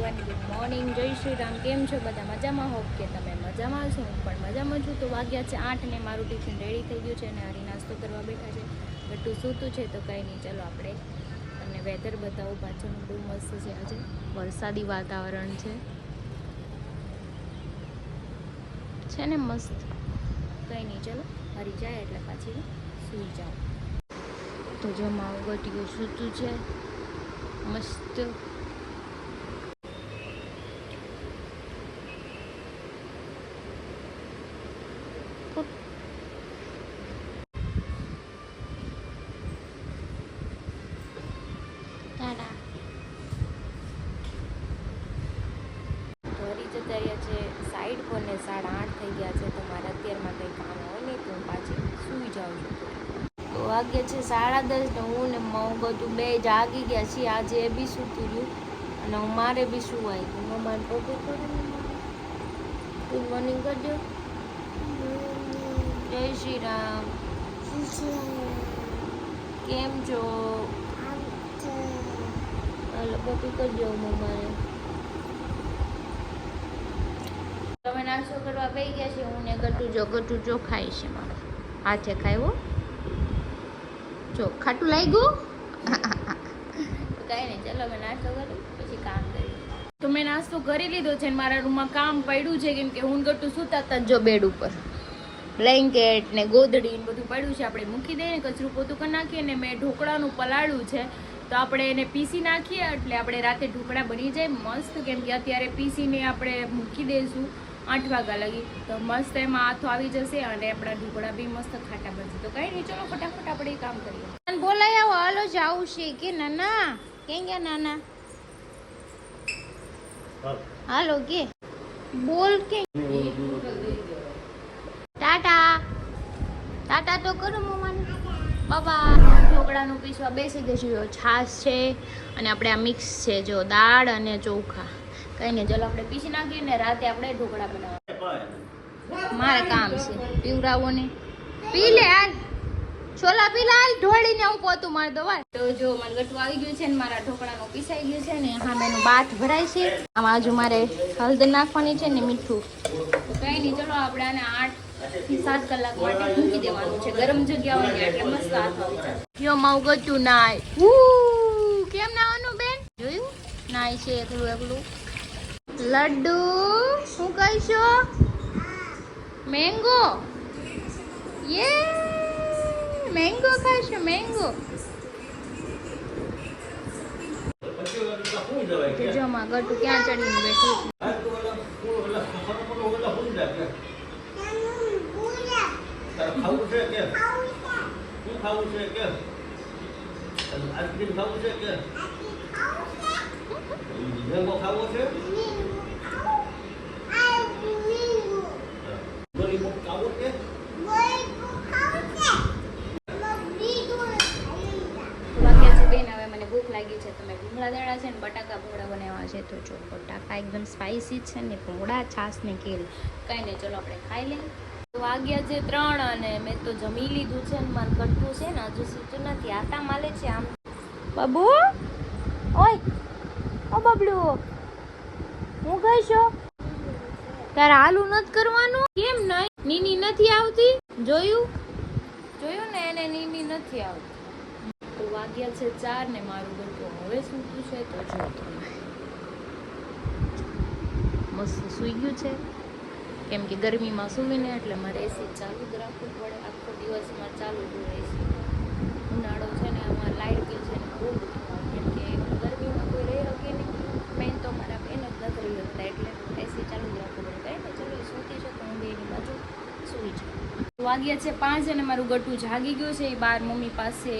Everyone, good morning, જય શ્રી રામ. કેમ છો બધા? મજામાં? હોપ કે તમે મજામાં છો. હું પણ મજામાં છું. તો વાગ્યા છે 8 ને મારું ટિફિન રેડી થઈ ગયું છે અને હરી નાસ્તો કરવા બેઠા છે. ગટ્ટુ સૂતું છે તો કંઈ નહીં, ચાલો આપણે તમને વેધર બતાવું. પાછળનું બહુ મસ્ત છે, આજે વરસાદી વાતાવરણ છે ને મસ્ત. કંઈ નહીં, ચાલો હરી જાય એટલે પાછી સૂઈ જાઓ. તો જો મારું ગટ્યું સૂતું છે મસ્ત. ઘરી જતા રહ્યા છે સાઈડ પર ને 8:30 થઈ ગયા છે. તો મારે અત્યારમાં કંઈ કામ હોય નહીં તો હું પાછી સૂઈ જાઉં છું. તો વાગ્યા છે 10:30 ને હું ને બધું બે જાગી ગયા છીએ. આજે એ બી સૂતું રહ્યું અને મારે બી સુવાઈ ગયું. મમ્માને પગે કરે ગુડ મોર્નિંગ કરજો. જય શ્રી રામ. કેમ છો? હાલો પપ્પી કરજો મમ્માને. તમે નાસ્તો કરવા બેસી ગયા છે. હું ને ગટ્ટુ જો ખાય છે. મારે હાથે ખાયો જો ખાટું લાગ્યું. કાંઈ નહીં, ચાલો અમે નાસ્તો કરી પછી કામ કરીએ. તો મેં નાસ્તો કરી લીધો છે ને મારા રૂમમાં કામ પડ્યું છે, કેમ કે હું ગટ્ટુ સૂતા હતા જો બેડ ઉપર. બ્લેન્કેટ ને ગોદડી ને બધું પડ્યું છે. આપણે મૂકી દઈએ ને કચરું પોતું કરી નાખીએ ને મેં ઢોકળાનું પલાળ્યું છે તો આપણે એને પીસી નાખીએ એટલે આપણે રાતે ઢોકળા બની જાય મસ્ત. કેમ કે અત્યારે પીસીને આપણે મૂકી દઈશું 8 વાગ્યા લગી તો મસ્ત એમાં આથો આવી જશે અને આપણા ઢોકળા બી મસ્ત ખાટા બનશે. તો કંઈ નહીં, ચલો ફટાફટ આપણે એ કામ કરીએ. બોલાય આવો, હાલો જાવું છે કે નાના? ક્યાં ગયા નાના? હાલો કે બોલ કે ટાટા ટાટા તો કરો મમ્માને. બાબા ઢોકળાનું પીસવા બેસી ગયું. છાશ છે અને આપણે આ મિક્સ છે જો દાળ અને ચોખા. કંઈ નહીં, ચલો આપણે પીસી નાખીએ ને રાતે આપણે ઢોકળા બનાવવા. મારે કામ છે પીવરાવો ને. પી લે હાલ છોલા પી લે હાલ. ઢોળીને હું પોતું મારી દો. તો જો મારું ગટ્ટુ આવી ગયું છે ને મારા ઢોકળાનું પીસાઈ ગયું છે ને હા મેનું બાથ ભરાય છે. આમાં હજુ મારે હળદર નાખવાની છે ને મીઠું. તો કંઈ નહીં, ચલો આપણે આને 8 થી 7 કલાક માટે મૂકી દેવાનું છે ગરમ જગ્યા હોય એટલે મસ્ત હાથ આવી જાય. જો મારું ગટ્ટુ નાય. કેમ નાવાનું બેન? જોયું નાય છે એકલું. લડ્ડુ શું કહીશો? મેંગો મેંગો ખાઈશું મેંગો. જો માં ગટ્ટુ ક્યાં ચડીને બેઠું. ખાવું છે કે શું ખાવું છે કે આઈસ્ક્રીમ ખાવું છે કે મેંગો ખાવો છે? ગોલીબોટ ખાવો છે? વાગ્યા છે બેન, હવે મને ભૂખ લાગી છે. તમે ભૂંગળા દેડા છે ને બટાકા ભૂંગળા બનાવ્યા છે. તો જો બટાકા એકદમ સ્પાઇસી છે ને ભૂંગળા છાશ ને કેરી. કંઈ નહીં, ચલો આપણે ખાઈ લઈએ. વાગ્યા છે 3 અને મેં તો જમી લીધું છે ને મારું ગટ્ટુ છે ને હજુ સૂતું નથી. આટા માલે છે આમ. બાબુ ઓય ઓ બબલુ હું કહીશો તારે હાલું નથી કરવાનું? કેમ નહીં? નીની નથી આવતી? જોયું ને એને નીની નથી આવતી. તો વાગ્યા છે 4 ને મારું ગટ્ટુ હવે સૂતું છે. તો જો મસ્ત સૂઈ ગયું છે. કેમ કે ગરમીમાં સૂવીને એટલે મારે એસી ચાલુ જ રાખવું પડે. આખો દિવસમાં ચાલુ જ હોય એસી. ઉનાળો છે ને આમાં લાઇટ બિલ છે ને બહુ બધું. કેમ કે ગરમીમાં કોઈ રહી શકે નહીં. મેન તો મારા બેન જ નથી રહી શકતા એટલે એસી ચાલુ જ રાખવું પડે. કંઈ નહીં, ચલો સૂતી છે તો હું બેની બાજુ સૂઈ જાઉં. વાગ્યા છે 5 અને મારું ગટ્ટુ જાગી ગયું છે. એ બહાર મમ્મી પાસે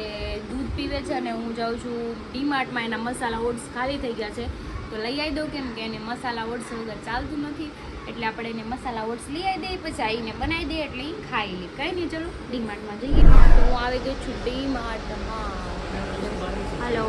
દૂધ પીવે છે અને હું જાઉં છું ડીમાર્ટમાં. એના મસાલા ઓટ્સ ખાલી થઈ ગયા છે તો લઈ આવી દઉં. કેમ કે એને મસાલા ઓટ્સ વગર ચાલતું નથી એટલે આપણે એને મસાલા ઓટ્સ લઈ આવી દઈએ પછી આવીને બનાવી દઈએ એટલે એ ખાઈ લે. કંઈ નહીં, ચલો ડીમાર્ટમાં જઈએ. તો હું આવી ગઈ છું ડીમાર્ટમાં. હાલો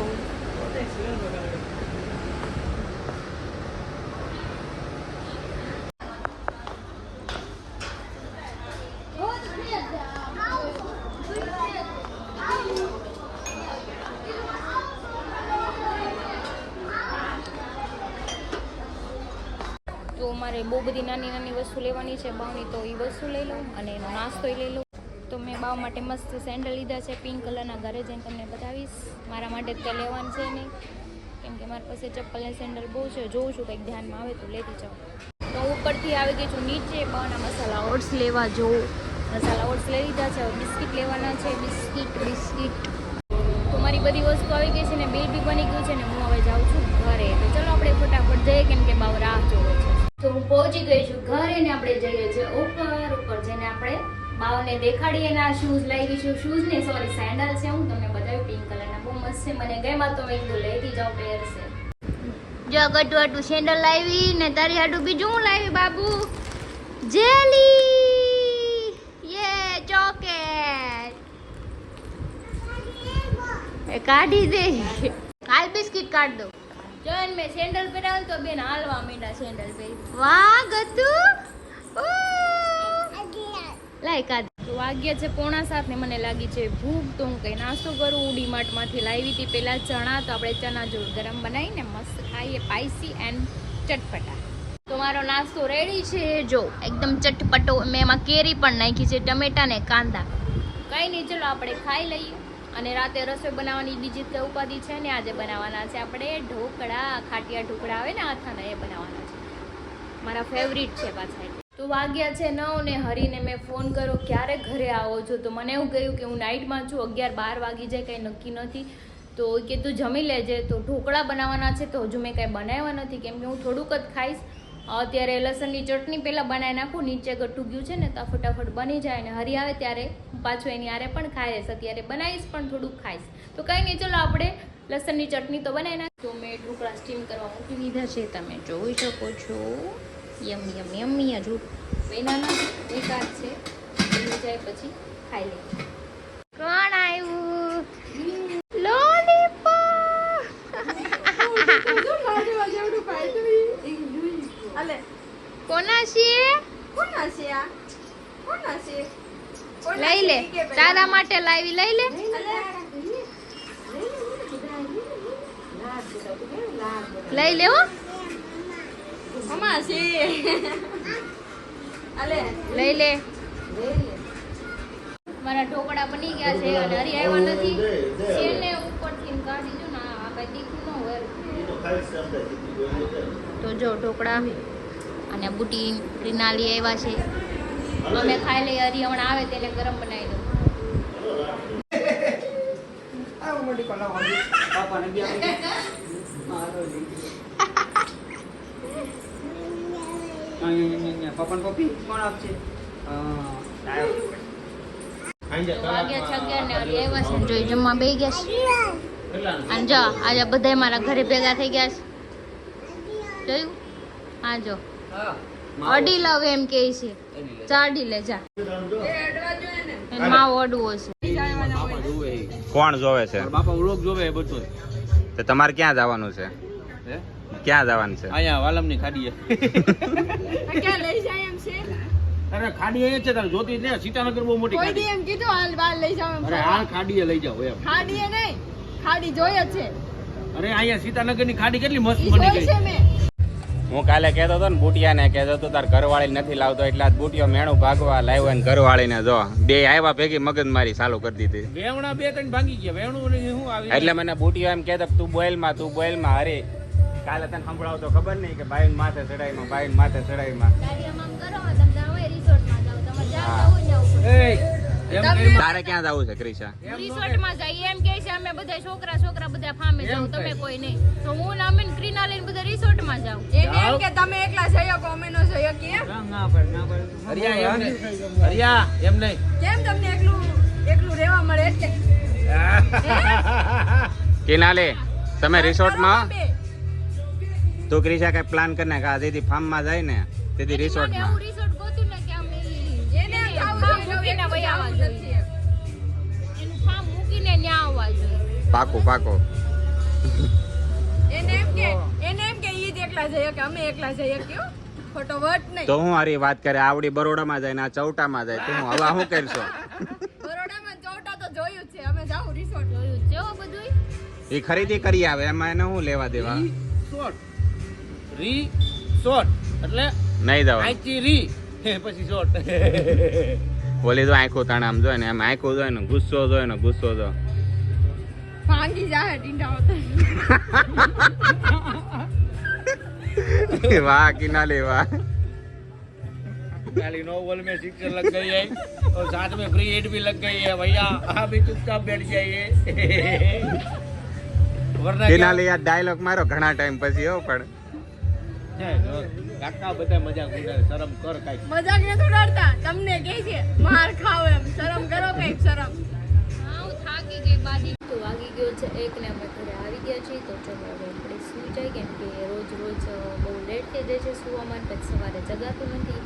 મારે બહુ બધી નાની નાની વસ્તુ લેવાની છે બાવની, તો એ વસ્તુ લઈ લઉં અને એનો નાસ્તો લઈ લઉં. તો મેં બાવ માટે મસ્ત સેન્ડલ લીધા છે પિંક કલરના, ઘરે જઈને તમને બતાવીશ. મારા માટે તો લેવાનું છે નહીં, કેમ કે મારી પાસે ચપ્પલ અને સેન્ડલ બહુ છે. જોઉં છું કંઈક ધ્યાનમાં આવે તો લેતી જાઉં. તો ઉપરથી આવી ગઈ છું નીચે બાવના મસાલા ઓટ્સ લેવા જોઉં. મસાલા ઓટ્સ લઈ લીધા છે. હવે બિસ્કિટ લેવાના છે, બિસ્કિટ. તો મારી બધી વસ્તુ આવી ગઈ છે ને બિલ બી બની ગયું છે ને હું હવે જાઉં છું ઘરે. તો ચલો આપણે ફટાફટ જઈએ, કેમ કે બાવ રાહ જોવે છે. તો હું પહોંચી ગઈ છું ઘરે ને આપણે જઈએ છીએ ઉપર જઈને આપણે બાવને દેખાડીએ. ના શૂઝ લાવી છું, શૂઝ ને સોરી સેન્ડલ છે. હું તમને બતાવ્યું પિંક કલરના બહુ મસ્ત છે, મને ગમ્યા તો મેં કીધું લેતી જાઉં પહેરશે. જો ગટુ આટું સેન્ડલ લાવી ને તારી હાટું બીજું હું લાવી બાબુ? જેલી, યે ચોકેટ એ કાઢી દે. હાલ બિસ્કિટ કાઢ દો. જો મેં સેન્ડલ પહેરાવ તો બેન હાલવા માંડ્યા સેન્ડલ પહેરી. વાહ ગતુ લાય કાઢ. તો વાગ્યા છે 6:45 ને મને લાગી છે ભૂખ. તો હું કઈ નાસ્તો કરું. ડીમાર્ટ માંથી લાવી હતી પેલા ચણા, તો આપણે ચણા જો ગરમ બનાવીને મસ્ત ખાઈએ, સ્પાઈસી એન્ડ ચટપટા. તો મારો નાસ્તો રેડી છે, જો એકદમ ચટપટો. મેં એમાં કેરી પણ નાખી છે, ટમેટા ને કાંદા. કઈ નહીં, ચલો આપણે ખાઈ લઈએ. અને રાતે રસોઈ બનાવવાની બીજી જ ઉપાધિ છે ને, આજે બનાવવાના છે આપણે ઢોકળા. ખાટિયા ઢોકળા આવે ને આથાના, એ બનાવવાના છે. મારા ફેવરિટ છે પાછા. તો વાગ્યા છે 9 ને હરીને મેં ફોન કર્યો ક્યારે ઘરે આવો છો. તો મને એવું કહ્યું કે હું નાઇટમાં છું, 11-12 વાગી જાય, કંઈ નક્કી નથી. તો કે તું જમી લેજે. તો ઢોકળા બનાવવાના છે, તો હજુ મેં કાંઈ બનાવ્યા નથી, કેમ કે હું થોડુંક જ ખાઈશ. અત્યારે લસણની ચટણી પહેલાં બનાવી નાખું, નીચે ગઠ્ઠું ગયું છે ને, તો ફટાફટ બની જાય. અને હરી આવે ત્યારે પાછું એની આરે પણ ખાઈશ. અત્યારે બનાવીશ પણ થોડુંક ખાઈશ. તો કંઈ નહીં, ચલો આપણે લસણની ચટણી તો બનાવી નાખ. તો મેં ઢોકળા સ્ટીમ કરવા મૂકી દીધા છે, તમે જોઈ શકો છો. યમી હજુ બેનાના એકાદ છે, બની જાય પછી ખાઈ લઈએ. કોણ આવ્યું? લોલીપોપ. કોના છે? લઈ લે, તારા માટે લાવી, લઈ લે. લઈ લે હો, લઈ લે. મારા ઢોકળા બની ગયા છે અને હરી આવ્યા નથી. શેરને ઉપરથી કાઢી જો ને, આ કઈ દીખું ન હોય. તો જો ઢોકળા અને બુટી રીનાલી આવ્યા છે. અમે ખાઈ લઈએ. હરી હમણાં આવે તેને ગરમ બનાવી દઉં. પપ્પા પપ્પી કોણ આપશે? વાગ્યા 11 ને હરી આવ્યા છે, જોઈ જમવા બેસી ગયા છે. અને જો આજે બધા મારા ઘરે ભેગા થઈ ગયા છે, જોયું? હા જો અડી લવ એમ કે છે, ચાડી લે જા. માવો અડવો છે. કોણ જોવે છે? બાપા વ્લોગ જોવે બધું. તો તમારે ક્યાં જવાનું છે? ક્યાં જવાનું છે? અહીંયા વાલમની ખાડીએ. ક્યાં લઈ જાય એમ છે? અરે ખાડી અહીંયા છે, તારે જોતી ને સીતાનગર બહુ મોટી કોઈ દી ખાડી. એમ કીધું હાલ બાર લઈ જાવ એમ. અરે આ ખાડીએ લઈ જાવ એમ. ખાડીએ નહીં, ખાડી જોઈ જ છે. અરે અહીંયા સીતાનગરની ખાડી કેટલી મસ્ત ઈ બની જોઈ ગઈ. છે મેં. હું કાલે કહેતો હતો ને બુટિયાને, કહેતો હતો તાર ઘરવાળી નથી લાવતો, એટલે આ બુટિયો મેણું ભાગવા લાવ્યો ને ઘરવાળીને જો બે આવ્યા ભેગી મગજમારી ચાલુ કરી દીધી. વેવણા 2-3 ભાંગી ગયા. વેવણું શું આવી? એટલે મને બુટિયો એમ કહેતો તું બોઇલમાં અરે કાલે તને સંભળાવતો ખબર નહીં કે બાઈન માથે ચડાઈમાં ગાડીમાં કરો, તમે જાઓ એ રિસોર્ટમાં જાઓ. તમારે જ્યાં જવું જાવ. એમ કરી તારે ક્યાં જવું છે ક્રિશા? રિસોર્ટમાં જઈએ એમ કહે છે. અમે બધા છોકરા બધા ફામે જાવ, તમે કોઈ નહીં. તો હું ને અમે ક્રીના લઈને બધા રિસોર્ટમાં જાવ. એને એમ કે તમે એકલા જઈ શકો, અમે નો જઈ શકીએ. હરિયા એમ નહીં. હરિયા એમ નહીં. કેમ તમને એકલું રહેવા મળે એટલે? કિનાલે તમે રિસોર્ટમાં બે. તું ક્રિશા કઈ પ્લાન કરીને કે આ દીદી ફાર્મમાં જાય ને તેથી મને રિસોર્ટમાં એવું રિસોર્ટ ગોતું ને કે અમે એને એમ થાવું ફાર્મ જોઈએ મૂકીને કે વહી આવવા જવું જોઈએ. નથી. એનું ફાર્મ મૂકીને ન્યા આવવા જોઈએ. પાકો એને એમ કે ઈ જ એકલા જઈ શકે, અમે એકલા જઈ શકીએ હો. ખોટો વટ નહીં. તો હું હારી વાત કરે, આવડી બરોડામાં જાય ને આ ચૌટામાં જાય, તું હવે શું કરશો? બરોડામાં ચોટા તો જોયું જ છે. અમે જાવ રિસોર્ટ જોયું છે હો બધુંય. એ ખરીદી કરી આવે, એમાં એને શું લેવા દેવા? રિસોર્ટ એટલે નહીં જવાનું આંચી રી પછી શોર્ટ બોલી તો આંખો તાણા આમ જોય ને આમ આંખો જોય ને ગુસ્સો જોય ને ગુસ્સો જો ભાંગી જાય ટીંડા હોતા वाह किनाले वाह खाली नोवेल में शिक्षण लग गई है और साथ में फ्री एड भी लग गई है भैया आप भी चुपचाप बैठ जाइए वरना किनाले यार डायलॉग मारो घણા ટાઈમ પછી હો પણ કાકા બધા મજાક ઉડાડે શરમ કર કાઈ મજાક નથી ઉડાડતા તમને કહે છે માર ખાવ એમ શરમ કરો કઈક શરમ હા હું થાકી ગઈ બાજી તો વાગી ગયો છે 1 ને અમે ઘરે આવી ગયા છીએ તો ચલો હવે આપણે સૂઈ જાય કેમ કે રોજ બહુ લેટ થઈ જાય છે સુવામાં પછી સવારે જગાતું નથી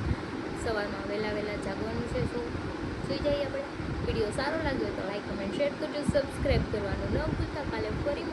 સવારમાં વહેલા જાગવાનું છે સૂઈ જઈએ આપણે વિડીયો સારો લાગ્યો તો લાઈક કમેન્ટ શેર કરજો સબસ્ક્રાઈબ કરવાનું ન ભૂલતા કાલે ફરી